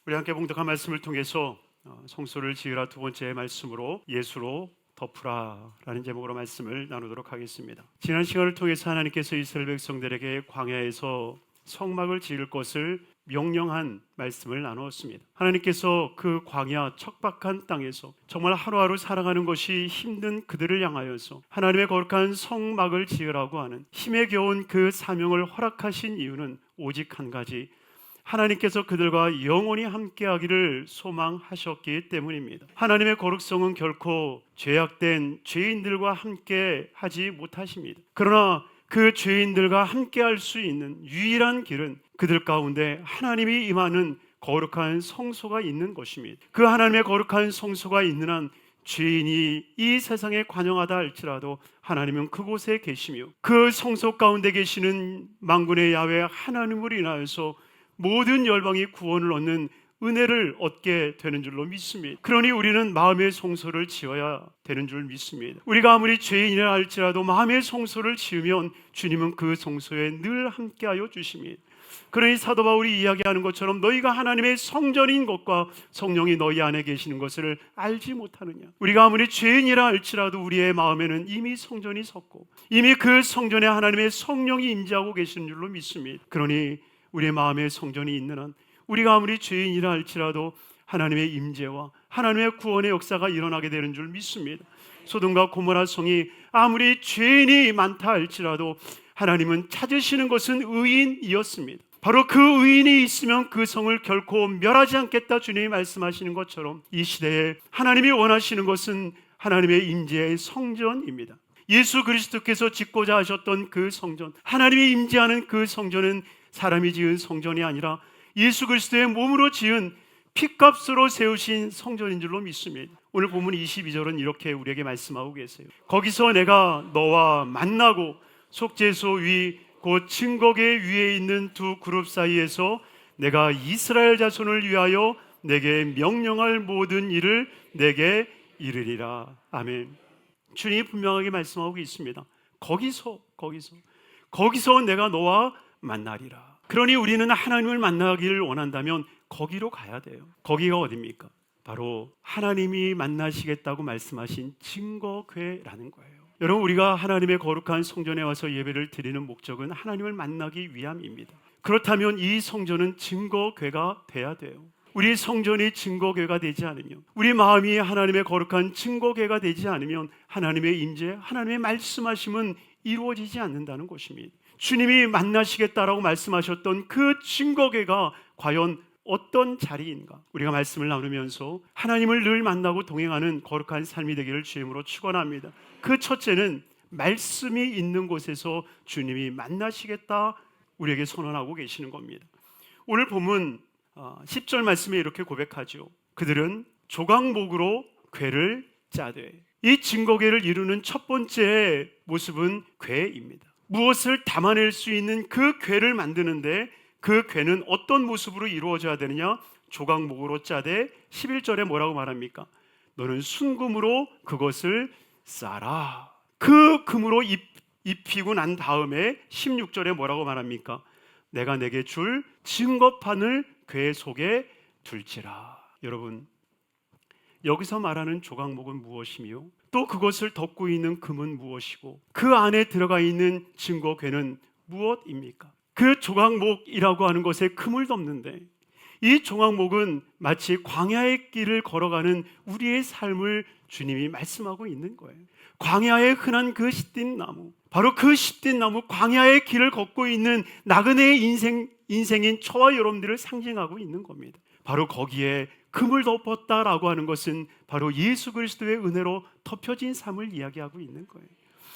우리 함께 봉독한 말씀을 통해서 성소를 지으라 두 번째 말씀으로 예수로 덮으라 라는 제목으로 말씀을 나누도록 하겠습니다. 지난 시간을 통해서 하나님께서 이스라엘 백성들에게 광야에서 성막을 지을 것을 명령한 말씀을 나누었습니다. 하나님께서 그 광야 척박한 땅에서 정말 하루하루 살아가는 것이 힘든 그들을 향하여서 하나님의 거룩한 성막을 지으라고 하는 힘에 겨운 그 사명을 허락하신 이유는 오직 한 가지, 하나님께서 그들과 영원히 함께하기를 소망하셨기 때문입니다. 하나님의 거룩성은 결코 죄악된 죄인들과 함께 하지 못하십니다. 그러나 그 죄인들과 함께할 수 있는 유일한 길은 그들 가운데 하나님이 임하는 거룩한 성소가 있는 것입니다. 그 하나님의 거룩한 성소가 있는 한 죄인이 이 세상에 관영하다 할지라도 하나님은 그곳에 계시며 그 성소 가운데 계시는 만군의 야훼 하나님으로 인하여서 모든 열방이 구원을 얻는 은혜를 얻게 되는 줄로 믿습니다. 그러니 우리는 마음의 성소를 지어야 되는 줄 믿습니다. 우리가 아무리 죄인이라 할지라도 마음의 성소를 지으면 주님은 그 성소에 늘 함께하여 주십니다. 그러니 사도 바울이 이야기하는 것처럼 너희가 하나님의 성전인 것과 성령이 너희 안에 계시는 것을 알지 못하느냐. 우리가 아무리 죄인이라 할지라도 우리의 마음에는 이미 성전이 섰고 이미 그 성전에 하나님의 성령이 임재하고 계시는 줄로 믿습니다. 그러니 우리의 마음에 성전이 있는 한 우리가 아무리 죄인이라 할지라도 하나님의 임재와 하나님의 구원의 역사가 일어나게 되는 줄 믿습니다. 소돔과 고모라 성이 아무리 죄인이 많다 할지라도 하나님은 찾으시는 것은 의인이었습니다. 바로 그 의인이 있으면 그 성을 결코 멸하지 않겠다 주님이 말씀하시는 것처럼 이 시대에 하나님이 원하시는 것은 하나님의 임재의 성전입니다. 예수 그리스도께서 짓고자 하셨던 그 성전, 하나님이 임재하는 그 성전은 사람이 지은 성전이 아니라 예수 그리스도의 몸으로 지은 핏값으로 세우신 성전인 줄로 믿습니다. 오늘 본문 22절은 이렇게 우리에게 말씀하고 계세요. 거기서 내가 너와 만나고 속죄소 위 곧 증거계 위에 있는 두 그룹 사이에서 내가 이스라엘 자손을 위하여 내게 명령할 모든 일을 내게 이르리라. 아멘. 주님이 분명하게 말씀하고 있습니다. 거기서 내가 너와 만나리라. 그러니 우리는 하나님을 만나기를 원한다면 거기로 가야 돼요. 거기가 어디입니까? 바로 하나님이 만나시겠다고 말씀하신 증거궤라는 거예요. 여러분, 우리가 하나님의 거룩한 성전에 와서 예배를 드리는 목적은 하나님을 만나기 위함입니다. 그렇다면 이 성전은 증거궤가 돼야 돼요. 우리 성전이 증거궤가 되지 않으면, 우리 마음이 하나님의 거룩한 증거궤가 되지 않으면 하나님의 임재, 하나님의 말씀하심은 이루어지지 않는다는 것입니다. 주님이 만나시겠다라고 말씀하셨던 그 증거궤가 과연 어떤 자리인가? 우리가 말씀을 나누면서 하나님을 늘 만나고 동행하는 거룩한 삶이 되기를 주님으로 축원합니다. 그 첫째는 말씀이 있는 곳에서 주님이 만나시겠다 우리에게 선언하고 계시는 겁니다. 오늘 본문 10절 말씀에 이렇게 고백하죠. 그들은 조각목으로 궤를 짜되. 이 증거궤를 이루는 첫 번째 모습은 궤입니다. 무엇을 담아낼 수 있는 그 궤를 만드는데 그 궤는 어떤 모습으로 이루어져야 되느냐? 조각목으로 짜되 11절에 뭐라고 말합니까? 너는 순금으로 그것을 싸라. 그 금으로 입히고 난 다음에 16절에 뭐라고 말합니까? 내가 내게 줄 증거판을 궤 속에 둘지라. 여러분, 여기서 말하는 조각목은 무엇이며 또 그것을 덮고 있는 금은 무엇이고 그 안에 들어가 있는 증거궤는 무엇입니까? 그 조각목이라고 하는 것에 금을 덮는데 이 조각목은 마치 광야의 길을 걸어가는 우리의 삶을 주님이 말씀하고 있는 거예요. 광야에 흔한 그 시딘 나무, 바로 그 시딘 나무, 광야의 길을 걷고 있는 나그네의 인생인 저와 여러분들을 상징하고 있는 겁니다. 바로 거기에 금을 덮었다라고 하는 것은 바로 예수 그리스도의 은혜로 덮여진 삶을 이야기하고 있는 거예요.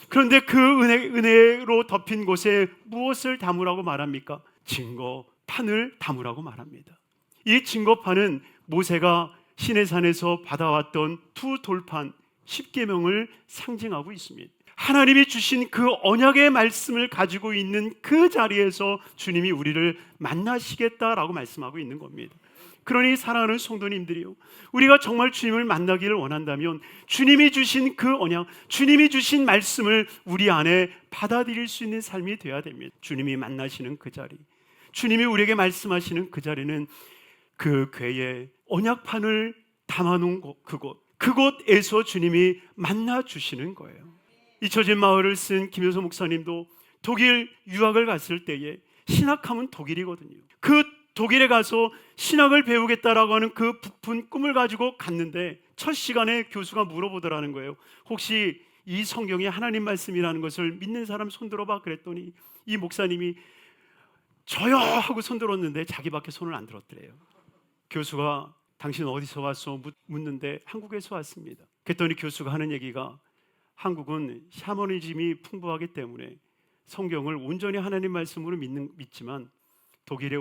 그런데 그 은혜로 덮인 곳에 무엇을 담으라고 말합니까? 증거판을 담으라고 말합니다. 이 증거판은 모세가 시내산에서 받아왔던 두 돌판 10계명을 상징하고 있습니다. 하나님이 주신 그 언약의 말씀을 가지고 있는 그 자리에서 주님이 우리를 만나시겠다라고 말씀하고 있는 겁니다. 그러니 사랑하는 성도님들이요, 우리가 정말 주님을 만나기를 원한다면 주님이 주신 그 언약, 주님이 주신 말씀을 우리 안에 받아들일 수 있는 삶이 되어야 됩니다. 주님이 만나시는 그 자리, 주님이 우리에게 말씀하시는 그 자리는 그 궤에 언약판을 담아놓은 그곳에서 주님이 만나 주시는 거예요. 잊혀진 마을을 쓴 김효서 목사님도 독일 유학을 갔을 때에, 신학하면 독일이거든요. 그 독일에 가서 신학을 배우겠다라고 하는 그 부푼 꿈을 가지고 갔는데 첫 시간에 교수가 물어보더라는 거예요. 혹시 이 성경이 하나님 말씀이라는 것을 믿는 사람 손들어봐. 그랬더니 이 목사님이 저요 하고 손들었는데 자기밖에 손을 안 들었더래요. 교수가 당신 어디서 왔어? 묻는데 한국에서 왔습니다. 그랬더니 교수가 하는 얘기가, 한국은 샤머니즘이 풍부하기 때문에 성경을 온전히 하나님 말씀으로 믿지만 독일에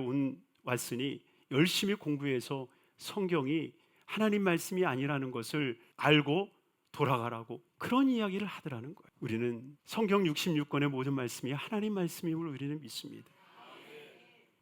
왔으니 열심히 공부해서 성경이 하나님 말씀이 아니라는 것을 알고 돌아가라고, 그런 이야기를 하더라는 거예요. 우리는 성경 66권의 모든 말씀이 하나님 말씀임을 우리는 믿습니다.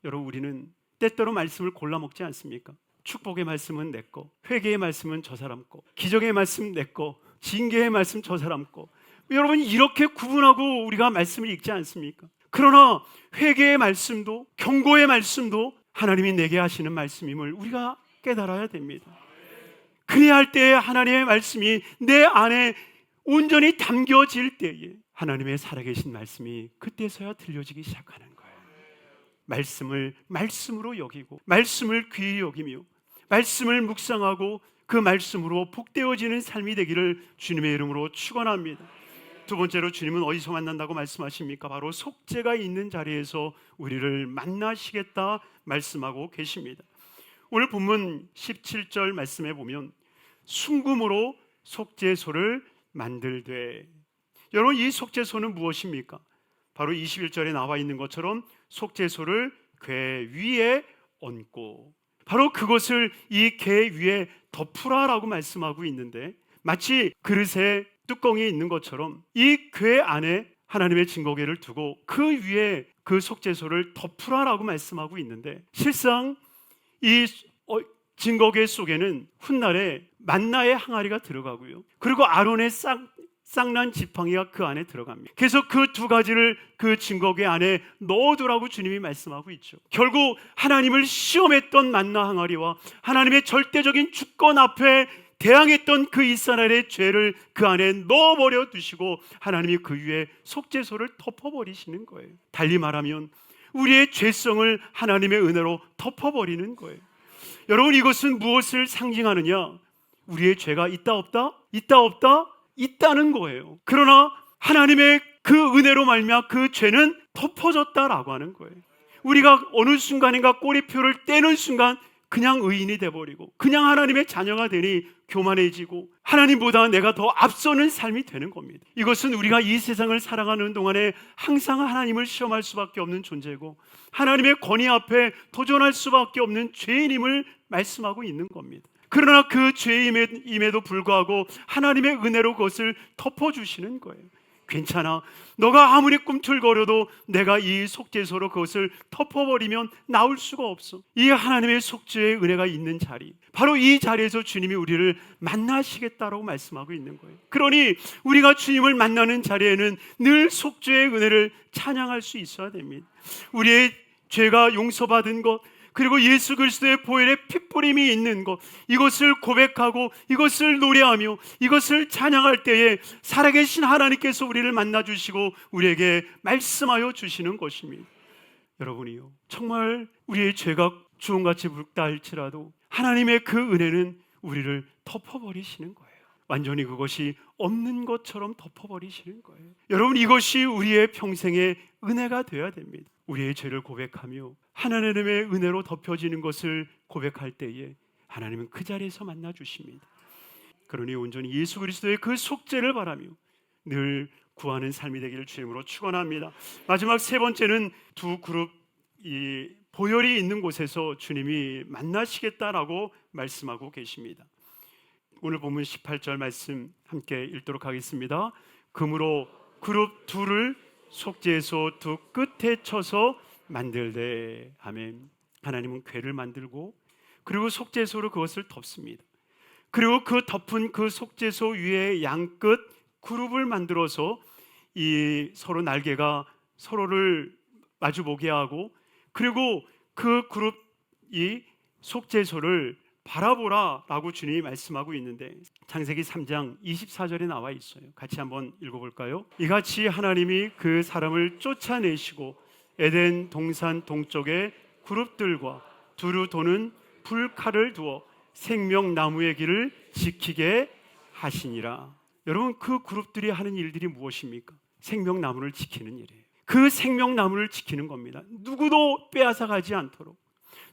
여러분, 우리는 때때로 말씀을 골라 먹지 않습니까? 축복의 말씀은 내 거, 회개의 말씀은 저 사람 거, 기적의 말씀 내 거, 징계의 말씀 저 사람 거. 여러분, 이렇게 구분하고 우리가 말씀을 읽지 않습니까? 그러나 회개의 말씀도 경고의 말씀도 하나님이 내게 하시는 말씀임을 우리가 깨달아야 됩니다. 그래야 할 때에 하나님의 말씀이 내 안에 온전히 담겨질 때에 하나님의 살아계신 말씀이 그때서야 들려지기 시작하는 거예요. 말씀을 말씀으로 여기고, 말씀을 귀히 여기며, 말씀을 묵상하고 그 말씀으로 복되어지는 삶이 되기를 주님의 이름으로 축원합니다. 두 번째로, 주님은 어디서 만난다고 말씀하십니까? 바로 속죄가 있는 자리에서 우리를 만나시겠다 말씀하고 계십니다. 오늘 본문 17절 말씀에 보면 순금으로 속죄소를 만들되, 여러분, 이 속죄소는 무엇입니까? 바로 21절에 나와 있는 것처럼 속죄소를 궤 위에 얹고, 바로 그것을 이 궤 위에 덮으라라고 말씀하고 있는데, 마치 그릇에 뚜껑이 있는 것처럼 이 궤 안에 하나님의 증거궤를 두고 그 위에 그 속죄소를 덮으라라고 말씀하고 있는데, 실상 이 증거궤 속에는 훗날에 만나의 항아리가 들어가고요, 그리고 아론의 쌍난 지팡이가 그 안에 들어갑니다. 그래서 그 두 가지를 그 증거궤 안에 넣어두라고 주님이 말씀하고 있죠. 결국 하나님을 시험했던 만나 항아리와 하나님의 절대적인 주권 앞에 대항했던 그 이스라엘의 죄를 그 안에 넣어버려 두시고 하나님이 그 위에 속죄소를 덮어버리시는 거예요. 달리 말하면 우리의 죄성을 하나님의 은혜로 덮어버리는 거예요. 여러분, 이것은 무엇을 상징하느냐? 우리의 죄가 있다 없다? 있다 없다? 있다는 거예요. 그러나 하나님의 그 은혜로 말미암아 그 죄는 덮어졌다라고 하는 거예요. 우리가 어느 순간인가 꼬리표를 떼는 순간 그냥 의인이 돼버리고 그냥 하나님의 자녀가 되니 교만해지고 하나님보다 내가 더 앞서는 삶이 되는 겁니다. 이것은 우리가 이 세상을 살아가는 동안에 항상 하나님을 시험할 수밖에 없는 존재고 하나님의 권위 앞에 도전할 수밖에 없는 죄인임을 말씀하고 있는 겁니다. 그러나 그 죄임에도 불구하고 하나님의 은혜로 그것을 덮어주시는 거예요. 괜찮아, 너가 아무리 꿈틀거려도 내가 이 속죄소로 그것을 덮어버리면 나올 수가 없어. 이 하나님의 속죄의 은혜가 있는 자리, 바로 이 자리에서 주님이 우리를 만나시겠다라고 말씀하고 있는 거예요. 그러니 우리가 주님을 만나는 자리에는 늘 속죄의 은혜를 찬양할 수 있어야 됩니다. 우리의 죄가 용서받은 것, 그리고 예수 그리스도의 보혈의 핏뿌림이 있는 것, 이것을 고백하고 이것을 노래하며 이것을 찬양할 때에 살아계신 하나님께서 우리를 만나주시고 우리에게 말씀하여 주시는 것입니다. 여러분이요, 정말 우리의 죄가 주홍같이 붉다 할지라도 하나님의 그 은혜는 우리를 덮어버리시는 거예요. 완전히 그것이 없는 것처럼 덮어버리시는 거예요. 여러분, 이것이 우리의 평생의 은혜가 되어야 됩니다. 우리의 죄를 고백하며 하나님의 은혜로 덮여지는 것을 고백할 때에 하나님은 그 자리에서 만나 주십니다. 그러니 온전히 예수 그리스도의 그 속죄를 바라며 늘 구하는 삶이 되기를 주님으로 축원합니다. 마지막 세 번째는 두 그룹 이 보혈이 있는 곳에서 주님이 만나시겠다라고 말씀하고 계십니다. 오늘 본문 18절 말씀 함께 읽도록 하겠습니다. 그러므로 그룹 둘을 속죄소 두 끝에 쳐서 만들되. 아멘. 하나님은 궤를 만들고 그리고 속죄소로 그것을 덮습니다. 그리고 그 덮은 그 속죄소 위에 양끝 그룹을 만들어서 이 서로 날개가 서로를 마주보게 하고, 그리고 그 그룹이 속죄소를 바라보라라고 주님이 말씀하고 있는데 창세기 3장 24절에 나와 있어요. 같이 한번 읽어볼까요? 이같이 하나님이 그 사람을 쫓아내시고 에덴 동산 동쪽에 그룹들과 두루 도는 불칼을 두어 생명나무의 길을 지키게 하시니라. 여러분, 그 그룹들이 하는 일들이 무엇입니까? 생명나무를 지키는 일이에요. 그 생명나무를 지키는 겁니다. 누구도 빼앗아가지 않도록,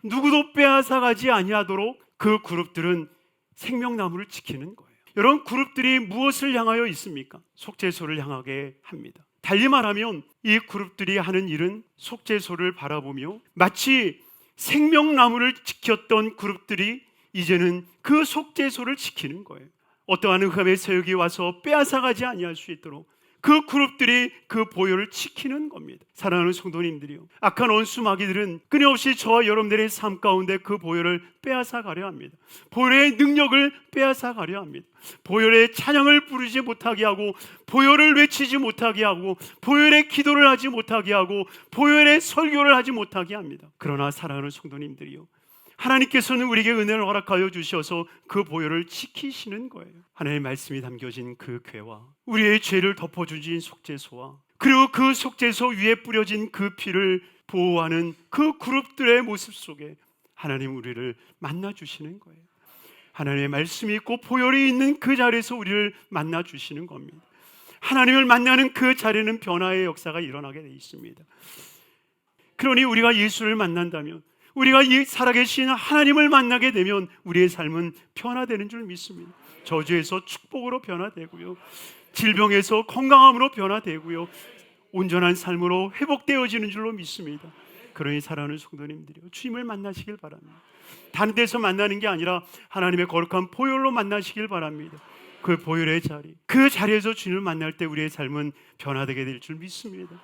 누구도 빼앗아가지 아니하도록 그 그룹들은 생명나무를 지키는 거예요. 여러분, 그룹들이 무엇을 향하여 있습니까? 속죄소를 향하게 합니다. 달리 말하면 이 그룹들이 하는 일은 속죄소를 바라보며 마치 생명나무를 지켰던 그룹들이 이제는 그 속죄소를 지키는 거예요. 어떠한 흑암의 세력이 와서 빼앗아가지 아니할 수 있도록 그 그룹들이 그 보혈을 지키는 겁니다. 사랑하는 성도님들이요, 악한 원수 마귀들은 끊임없이 저와 여러분들의 삶 가운데 그 보혈을 빼앗아가려 합니다. 보혈의 능력을 빼앗아가려 합니다. 보혈의 찬양을 부르지 못하게 하고, 보혈을 외치지 못하게 하고, 보혈의 기도를 하지 못하게 하고, 보혈의 설교를 하지 못하게 합니다. 그러나 사랑하는 성도님들이요, 하나님께서는 우리에게 은혜를 허락하여 주셔서 그 보혈을 지키시는 거예요. 하나님의 말씀이 담겨진 그 궤와 우리의 죄를 덮어주신 속죄소와 그리고 그 속죄소 위에 뿌려진 그 피를 보호하는 그 그룹들의 모습 속에 하나님 우리를 만나주시는 거예요. 하나님의 말씀이 있고 보혈이 있는 그 자리에서 우리를 만나주시는 겁니다. 하나님을 만나는 그 자리는 변화의 역사가 일어나게 되어 있습니다. 그러니 우리가 예수를 만난다면, 우리가 이 살아계신 하나님을 만나게 되면 우리의 삶은 변화되는 줄 믿습니다. 저주에서 축복으로 변화되고요, 질병에서 건강함으로 변화되고요, 온전한 삶으로 회복되어지는 줄로 믿습니다. 그러니 사랑하는 성도님들이요, 주님을 만나시길 바랍니다. 다른 데서 만나는 게 아니라 하나님의 거룩한 보혈로 만나시길 바랍니다. 그 보혈의 자리, 그 자리에서 주님을 만날 때 우리의 삶은 변화되게 될 줄 믿습니다.